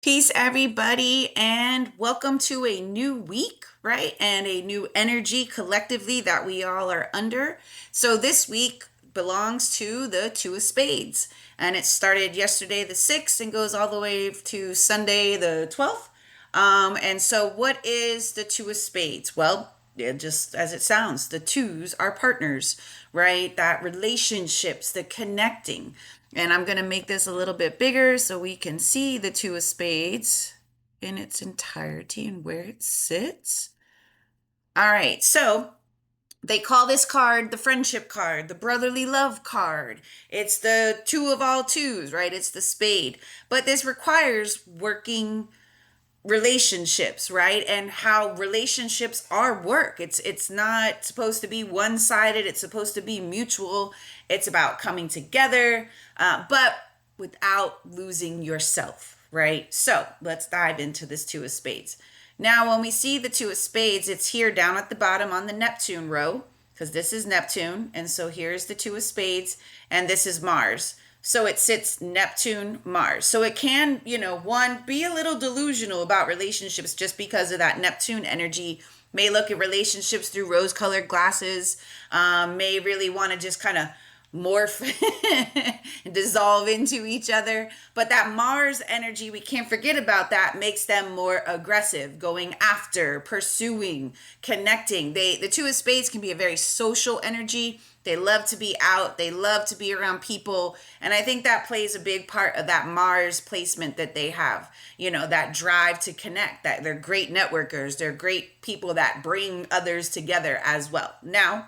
Peace, everybody, and welcome to a new week, right? And a new energy collectively that we all are under. So, this week belongs to the Two of Spades, and it started yesterday, the 6th, and goes all the way to Sunday, the 12th. And so, what is the Two of Spades? Well, yeah, just as it sounds, the twos are partners, right? That relationships, the connecting. And I'm going to make this a little bit bigger so we can see the Two of Spades in its entirety and where it sits. All right, so they call this card the friendship card, the brotherly love card. It's the two of all twos, right? It's the spade. But this requires working relationships, right? And how relationships are work. It's not supposed to be one-sided. It's supposed to be mutual. It's about coming together, but without losing yourself, right? So let's dive into this Two of Spades. Now, when we see the Two of Spades, it's here down at the bottom on the Neptune row, because this is Neptune. And so here's the Two of Spades, and this is Mars. So it sits Neptune, Mars. So it can, one, be a little delusional about relationships just because of that Neptune energy. May look at relationships through rose colored glasses, may really want to just kind of morph and dissolve into each other. But that Mars energy, we can't forget about that, makes them more aggressive, going after, pursuing, connecting. The Two of Spades can be a very social energy. They love to be out. They love to be around people. And I think that plays a big part of that Mars placement that they have, that drive to connect, that they're great networkers. They're great people that bring others together as well. Now,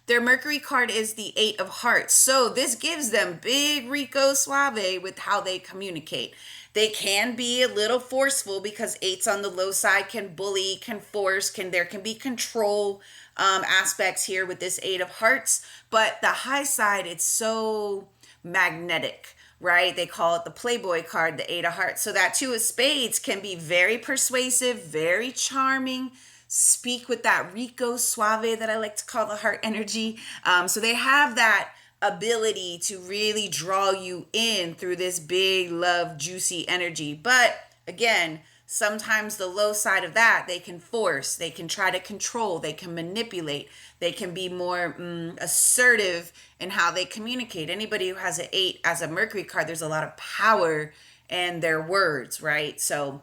their Mercury card is the Eight of Hearts. So this gives them big Rico Suave with how they communicate. They can be a little forceful because eights on the low side can bully, can force, there can be control aspects here with this Eight of Hearts. But the high side, it's so magnetic, right? They call it the Playboy card, the Eight of Hearts. So that Two of Spades can be very persuasive, very charming, speak with that Rico Suave that I like to call the heart energy. So they have that ability to really draw you in through this big love juicy energy. But again, sometimes the low side of that, they can force, they can try to control, they can manipulate, they can be more assertive in how they communicate. Anybody who has an eight as a Mercury card, there's a lot of power in their words, right? So,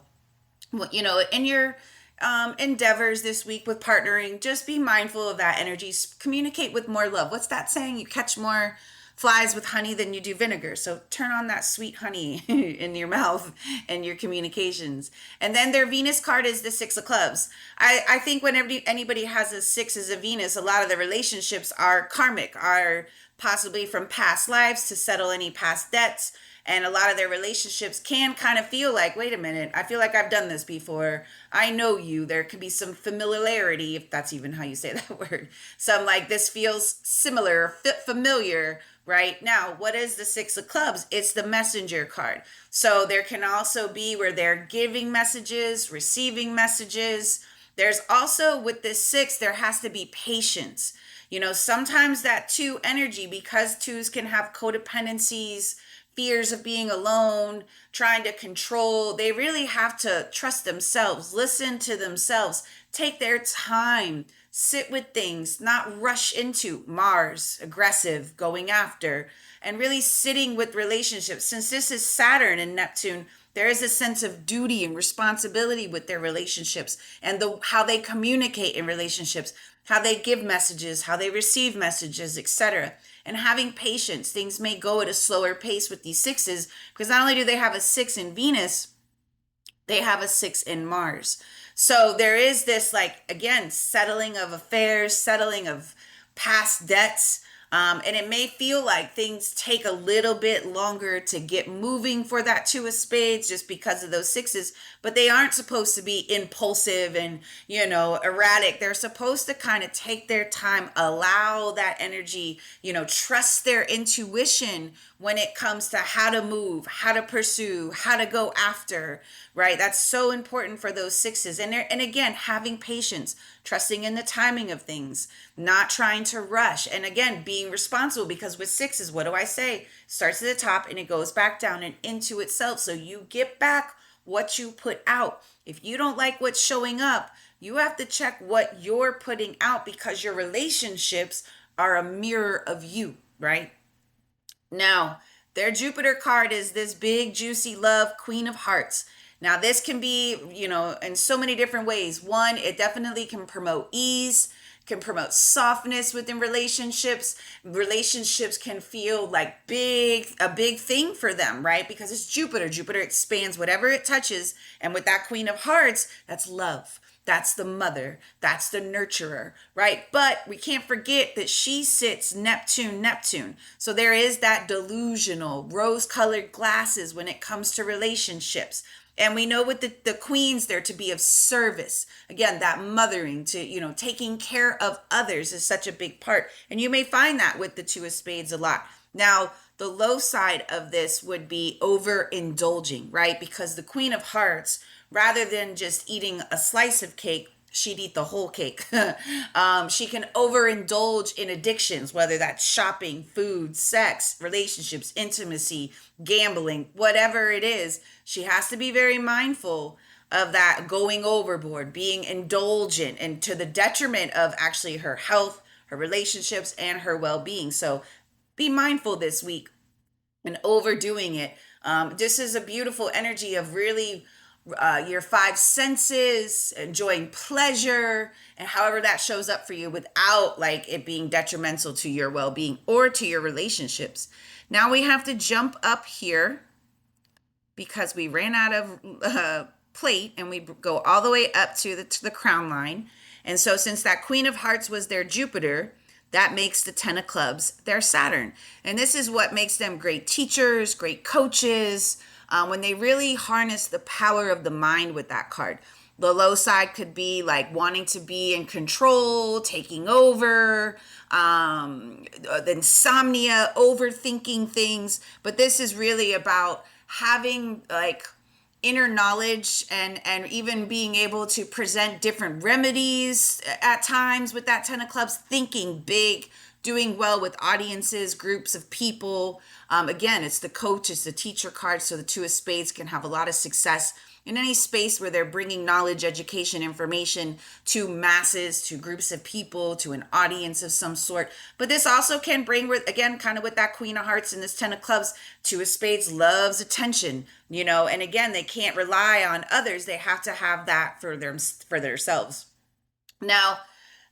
in your endeavors this week with partnering, just be mindful of that energy. Communicate with more love. What's that saying? You catch more flies with honey than you do vinegar. So turn on that sweet honey in your mouth and your communications. And then their Venus card is the Six of Clubs. I think whenever anybody has a six as a Venus, a lot of the relationships are karmic, are possibly from past lives to settle any past debts. And a lot of their relationships can kind of feel like, wait a minute, I feel like I've done this before. I know you. There could be some familiarity, if that's even how you say that word. Some like this feels similar, familiar, right? Now, what is the Six of Clubs? It's the messenger card. So there can also be where they're giving messages, receiving messages. There's also with this six, there has to be patience. Sometimes that two energy, because twos can have codependencies, fears of being alone, trying to control. They really have to trust themselves, listen to themselves, take their time, sit with things, not rush into Mars, aggressive, going after, and really sitting with relationships. Since this is Saturn and Neptune, there is a sense of duty and responsibility with their relationships and how they communicate in relationships, how they give messages, how they receive messages, etc. And having patience. Things may go at a slower pace with these sixes because not only do they have a six in Venus, they have a six in Mars. So there is this, again, settling of affairs, settling of past debts. And it may feel like things take a little bit longer to get moving for that Two of Spades just because of those sixes, but they aren't supposed to be impulsive and, erratic. They're supposed to kind of take their time, allow that energy, trust their intuition when it comes to how to move, how to pursue, how to go after, right? That's so important for those sixes. And again, having patience, trusting in the timing of things, not trying to rush. And again, being being responsible, because with sixes, what do I say? Starts at the top and it goes back down and into itself. So you get back what you put out. If you don't like what's showing up, you have to check what you're putting out, because your relationships are a mirror of you, right? Now, their Jupiter card is this big, juicy love, Queen of Hearts. Now, this can be, in so many different ways. One, it definitely can promote ease, can promote softness within relationships. Relationships can feel like a big thing for them, right? Because it's Jupiter. Jupiter expands whatever it touches. And with that Queen of Hearts, that's love. That's the mother. That's the nurturer, right? But we can't forget that she sits Neptune. So there is that delusional rose-colored glasses when it comes to relationships. And we know with the queens, they're to be of service. Again, that mothering, to, taking care of others is such a big part. And you may find that with the Two of Spades a lot. Now, the low side of this would be overindulging, right? Because the Queen of Hearts, rather than just eating a slice of cake, she'd eat the whole cake. She can overindulge in addictions, whether that's shopping, food, sex, relationships, intimacy, gambling, whatever it is. She has to be very mindful of that going overboard, being indulgent, and to the detriment of actually her health, her relationships, and her well-being. So be mindful this week and overdoing it. This is a beautiful energy of really your five senses, enjoying pleasure, and however that shows up for you without like it being detrimental to your well-being or to your relationships. Now we have to jump up here because we ran out of plate, and we go all the way up to the crown line. And so since that Queen of Hearts was their Jupiter, that makes the Ten of Clubs their Saturn. And this is what makes them great teachers, great coaches, when they really harness the power of the mind with that card. The low side could be like wanting to be in control, taking over, the insomnia, overthinking things. But this is really about having like inner knowledge, and even being able to present different remedies at times with that Ten of Clubs, thinking big, doing well with audiences, groups of people. Again, it's the coach, it's the teacher card, so the Two of Spades can have a lot of success in any space where they're bringing knowledge, education, information to masses, to groups of people, to an audience of some sort. But this also can bring, with, again, kind of with that Queen of Hearts and this Ten of Clubs, Two of Spades loves attention, and again, they can't rely on others. They have to have that for themselves. Now,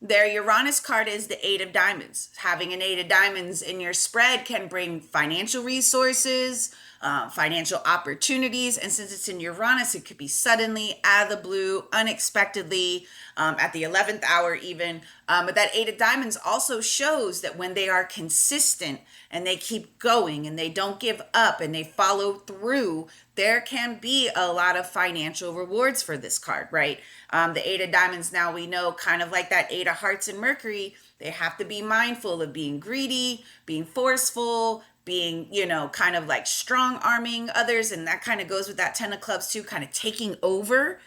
their Uranus card is the Eight of Diamonds. Having an Eight of Diamonds in your spread can bring financial resources, financial opportunities. And since it's in Uranus, it could be suddenly, out of the blue, unexpectedly, at the 11th hour even. But that Eight of Diamonds also shows that when they are consistent and they keep going and they don't give up and they follow through, there can be a lot of financial rewards for this card, right? The Eight of Diamonds, now we know, kind of like that Eight of Hearts and Mercury, they have to be mindful of being greedy, being forceful, being, kind of like strong arming others. And that kind of goes with that Ten of Clubs too, kind of taking over.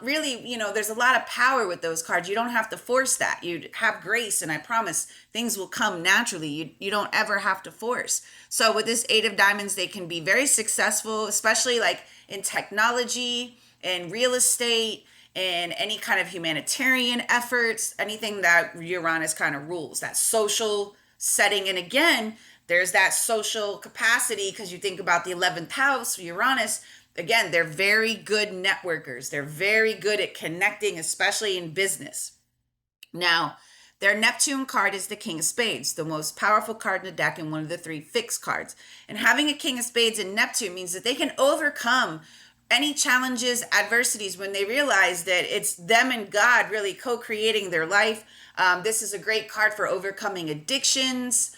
Really, there's a lot of power with those cards. You don't have to force that. You have grace, and I promise things will come naturally. You don't ever have to force. So with this Eight of Diamonds, they can be very successful, especially like in technology and real estate and any kind of humanitarian efforts, anything that Uranus kind of rules, that social setting. And again, there's that social capacity, because you think about the 11th house, Uranus. Again, they're very good networkers. They're very good at connecting, especially in business. Now, their Neptune card is the King of Spades, the most powerful card in the deck and one of the three fixed cards. And having a King of Spades in Neptune means that they can overcome any challenges, adversities, when they realize that it's them and God really co-creating their life. This is a great card for overcoming addictions,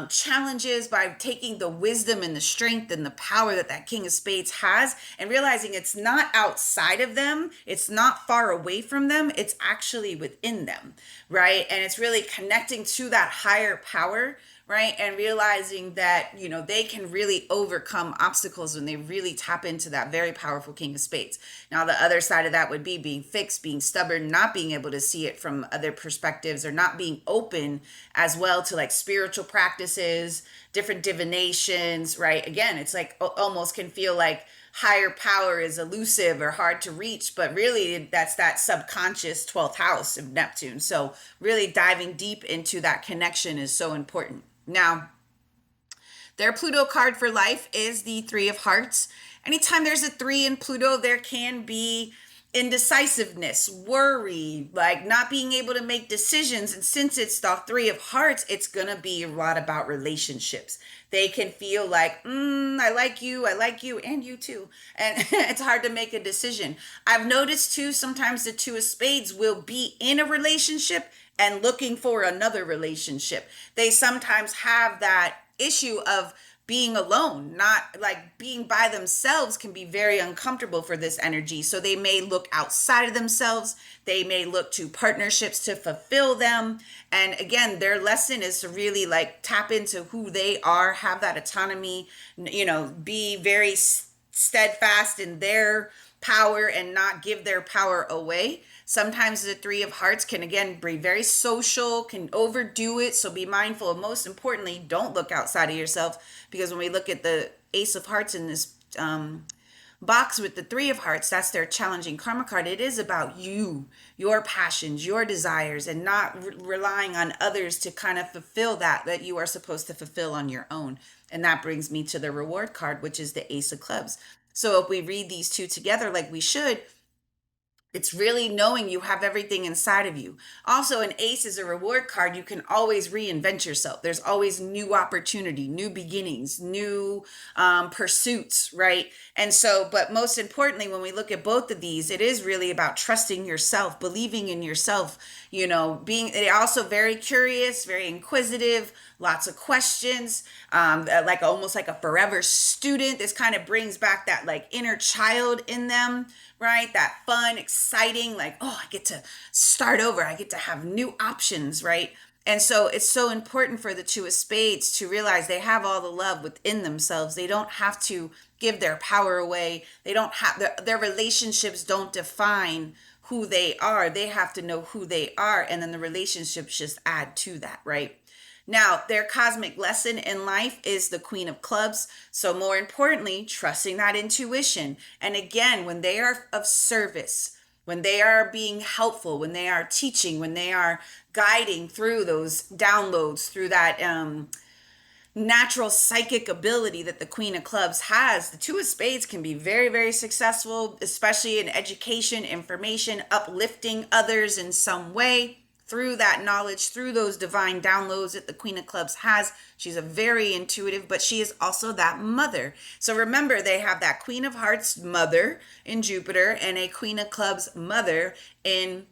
challenges, by taking the wisdom and the strength and the power that King of Spades has, and realizing it's not outside of them, it's not far away from them, it's actually within them, right? And it's really connecting to that higher power, right? And realizing that, they can really overcome obstacles when they really tap into that very powerful King of Spades. Now, the other side of that would be being fixed, being stubborn, not being able to see it from other perspectives, or not being open as well to like spiritual practices, different divinations, right? Again, it's like almost can feel like higher power is elusive or hard to reach, but really that's that subconscious 12th house of Neptune. So really diving deep into that connection is so important. Now, their Pluto card for life is the Three of Hearts. Anytime there's a three in Pluto, there can be indecisiveness, worry, like not being able to make decisions. And since it's the Three of Hearts, it's going to be a lot about relationships. They can feel like, I like you, and you too. And it's hard to make a decision. I've noticed too, sometimes the Two of Spades will be in a relationship and looking for another relationship. They sometimes have that issue of being alone, not like being by themselves can be very uncomfortable for this energy. So they may look outside of themselves. They may look to partnerships to fulfill them. And again, their lesson is to really like tap into who they are, have that autonomy, be very steadfast in their power and not give their power away. Sometimes the Three of Hearts can again be very social, can overdo it. So be mindful. Most importantly, don't look outside of yourself, because when we look at the Ace of Hearts in this box with the Three of Hearts, that's their challenging karma card. It is about you, your passions, your desires, and not relying on others to kind of fulfill that you are supposed to fulfill on your own. And that brings me to the reward card, which is the Ace of Clubs. So if we read these two together like we should, it's really knowing you have everything inside of you. Also, an ace is a reward card. You can always reinvent yourself. There's always new opportunity, new beginnings, new pursuits, right? And so, but most importantly, when we look at both of these, it is really about trusting yourself, believing in yourself, being also very curious, very inquisitive, lots of questions, like almost like a forever student. This kind of brings back that like inner child in them, right? That fun, exciting, like, oh, I get to start over. I get to have new options, right? And so it's so important for the Two of Spades to realize they have all the love within themselves. They don't have to give their power away. They don't have their relationships don't define who they are. They have to know who they are. And then the relationships just add to that, right? Now, their cosmic lesson in life is the Queen of Clubs. So more importantly, trusting that intuition. And again, when they are of service, when they are being helpful, when they are teaching, when they are guiding through those downloads, through that natural psychic ability that the Queen of Clubs has, the Two of Spades can be very, very successful, especially in education, information, uplifting others in some way. Through that knowledge, through those divine downloads that the Queen of Clubs has. She's a very intuitive, but she is also that mother. So remember, they have that Queen of Hearts mother in Jupiter and a Queen of Clubs mother in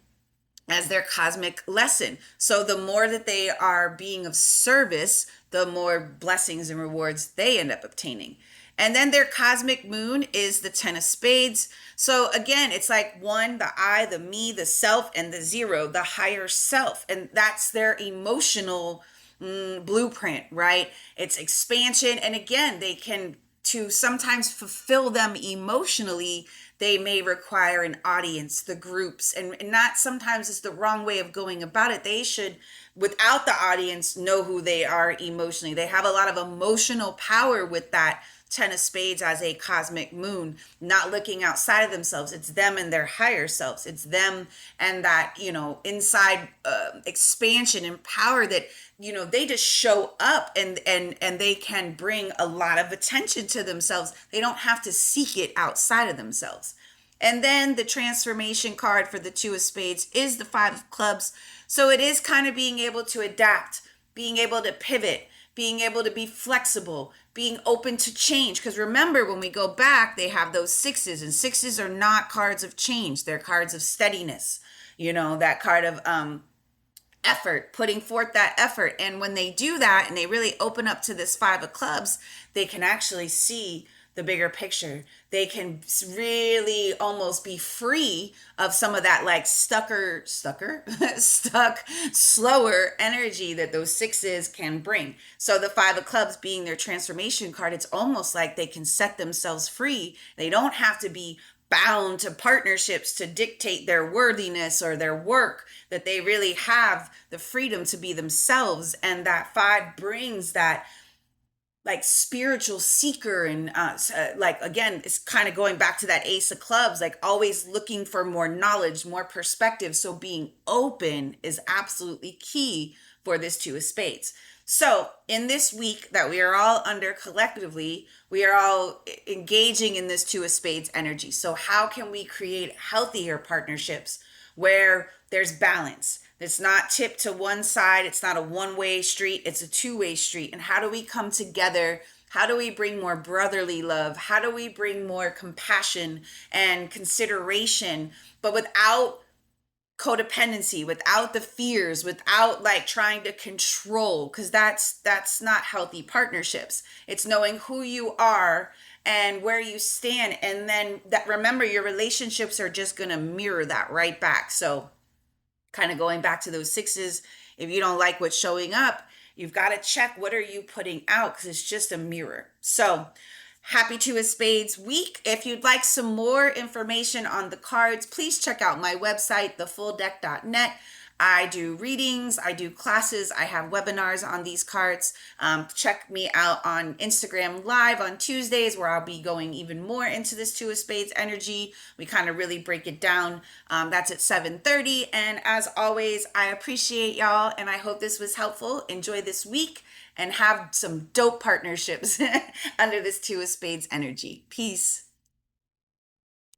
as their cosmic lesson. So the more that they are being of service, the more blessings and rewards they end up obtaining. And then their cosmic moon is the Ten of Spades. So again, it's like one, the I, the me, the self, and the zero, the higher self. And that's their emotional blueprint, right? It's expansion. And again, they can, to sometimes fulfill them emotionally, they may require an audience, the groups, and not sometimes it's the wrong way of going about it. They should, without the audience, know who they are emotionally. They have a lot of emotional power with that Ten of Spades as a cosmic moon, not looking outside of themselves. It's them and their higher selves. It's them and that, inside expansion and power that, they just show up and they can bring a lot of attention to themselves. They don't have to seek it outside of themselves. And then the transformation card for the Two of Spades is the Five of Clubs. So it is kind of being able to adapt, being able to pivot, being able to be flexible, being open to change. Because remember, when we go back, they have those sixes, and sixes are not cards of change. They're cards of steadiness, that card of effort, putting forth that effort. And when they do that and they really open up to this Five of Clubs, they can actually see the bigger picture. They can really almost be free of some of that like stuck, slower energy that those sixes can bring. So the five of clubs being their transformation card, it's almost like they can set themselves free. They don't have to be bound to partnerships to dictate their worthiness or their work, that they really have the freedom to be themselves. And that five brings that like spiritual seeker and like again it's kind of going back to that ace of clubs, like always looking for more knowledge, more perspective. So being open is absolutely key for this two of spades. So in this week that we are all under collectively, we are all engaging in this two of spades energy. So how can we create healthier partnerships where there's balance? It's not tipped to one side. It's not a one-way street. It's a two-way street. And how do we come together? How do we bring more brotherly love? How do we bring more compassion and consideration, but without codependency, without the fears, without like trying to control? Because that's not healthy partnerships. It's knowing who you are and where you stand. And then that, remember, your relationships are just going to mirror that right back. So kind of going back to those sixes, if you don't like what's showing up, you've got to check what are you putting out, because it's just a mirror. So happy two of spades week. If you'd like some more information on the cards, please check out my website, thefulldeck.net. I do readings, I do classes, I have webinars on these cards. Check me out on Instagram Live on Tuesdays, where I'll be going even more into this two of spades energy. We kind of really break it down. That's at 7:30. And as always, I appreciate y'all, and I hope this was helpful. Enjoy this week and have some dope partnerships under this two of spades energy. Peace.